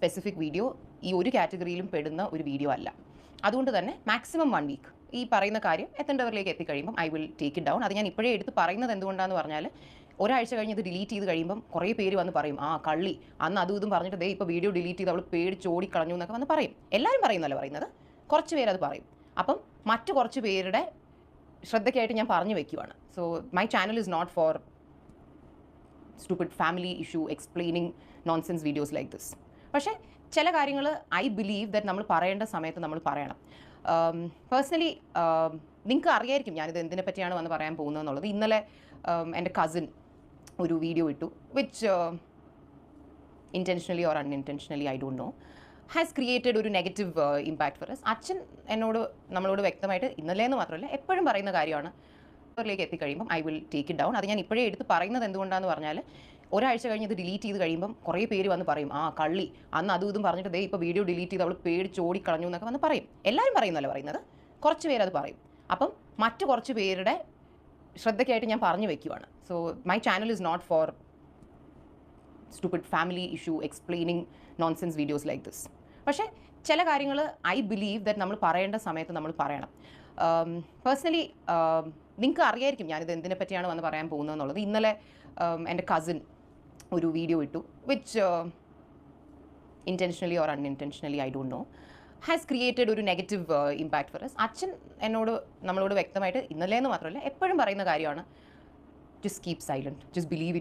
Specific video ഈ ഒരു കാറ്റഗറിയിലും പെടുന്ന ഒരു വീഡിയോ അല്ല. അതുകൊണ്ട് തന്നെ മാക്സിമം 1 വീക്ക് ഈ പറയുന്ന കാര്യം എത്തേണ്ടവരിലേക്ക് എത്തിക്കഴിയുമ്പം I will take it down. അത് ഞാൻ ഇപ്പോഴേ എടുത്ത് പറയുന്നത് എന്തുകൊണ്ടാണെന്ന് പറഞ്ഞാൽ, ഒരാഴ്ച കഴിഞ്ഞ് ഇത് ഡിലീറ്റ് ചെയ്ത് കഴിയുമ്പം കുറേ പേര് വന്ന് പറയും, ആ കള്ളി അന്ന് അതും ഇതും പറഞ്ഞിട്ട് ദേ ഇപ്പോൾ വീഡിയോ ഡിലീറ്റ് ചെയ്ത് അവൾ പേടിച്ച് ഓടിക്കളഞ്ഞു എന്നൊക്കെ വന്ന് പറയും. എല്ലാവരും പറയുന്നല്ല പറയുന്നത്, കുറച്ച് പേരത് പറയും. അപ്പം മറ്റു കുറച്ച് പേരുടെ ശ്രദ്ധയ്ക്കായിട്ട് ഞാൻ പറഞ്ഞു വെക്കുവാണ്. So my channel is not for stupid family issue explaining nonsense videos like this. പക്ഷേ ചില കാര്യങ്ങൾ ഐ ബിലീവ് ദാറ്റ് നമ്മൾ പറയേണ്ട സമയത്ത് നമ്മൾ പറയണം. പേഴ്സണലി നിങ്ങൾക്ക് അറിയായിരിക്കും ഞാനിത് എന്തിനെ പറ്റിയാണ് വന്ന് പറയാൻ പോകുന്നതെന്നുള്ളത്. ഇന്നലെ എൻ്റെ കസിൻ ഒരു വീഡിയോ ഇട്ടു, which intentionally or unintentionally I don't know has created ഒരു നെഗറ്റീവ് ഇമ്പാക്ട് ഫോർ അസ്. അച്ഛൻ നമ്മളോട് വ്യക്തമായിട്ട് ഇന്നലേന്ന് മാത്രമല്ല എപ്പോഴും പറയുന്ന കാര്യമാണ്, ിലേക്ക് എത്തിക്കഴിയുമ്പം I will take it down. അത് ഞാൻ ഇപ്പോഴേ എടുത്ത് പറയുന്നത് എന്തുകൊണ്ടാണെന്ന് പറഞ്ഞാൽ, ഒരാഴ്ച കഴിഞ്ഞ് ഇത് ഡിലീറ്റ് ചെയ്ത് കഴിയുമ്പം കുറേ പേര് വന്ന് പറയും, ആ കള്ളി അന്ന് അതും ഇതും പറഞ്ഞിട്ട് ദേ ഇപ്പോൾ വീഡിയോ ഡിലീറ്റ് ചെയ്ത് അവൾ പേടിച്ച് ഓടിക്കളഞ്ഞു എന്നൊക്കെ വന്ന് പറയും. എല്ലാവരും പറയുന്നല്ല പറയുന്നത്, കുറച്ച് പേരത് പറയും. അപ്പം മറ്റു കുറച്ച് പേരുടെ ശ്രദ്ധയ്ക്കായിട്ട് ഞാൻ പറഞ്ഞു വെക്കുവാണ്. So my channel is not for stupid family issue explaining nonsense videos like this. പക്ഷേ ചില കാര്യങ്ങൾ ഐ ബിലീവ് ദാറ്റ് നമ്മൾ പറയേണ്ട സമയത്ത് നമ്മൾ പറയണം. പേഴ്സണലി നിങ്ങൾക്ക് അറിയായിരിക്കും ഞാനിത് എന്തിനെ പറ്റിയാണ് വന്ന് പറയാൻ പോകുന്നതെന്നുള്ളത്. ഇന്നലെ എൻ്റെ കസിൻ ഒരു വീഡിയോ ഇട്ടു, which intentionally or unintentionally I don't know has created ഒരു നെഗറ്റീവ് ഇമ്പാക്ട് ഫോർ അസ്. അച്ഛൻ നമ്മളോട് വ്യക്തമായിട്ട് ഇന്നലേന്ന് മാത്രമല്ല എപ്പോഴും പറയുന്ന കാര്യമാണ്, just keep silent, just believe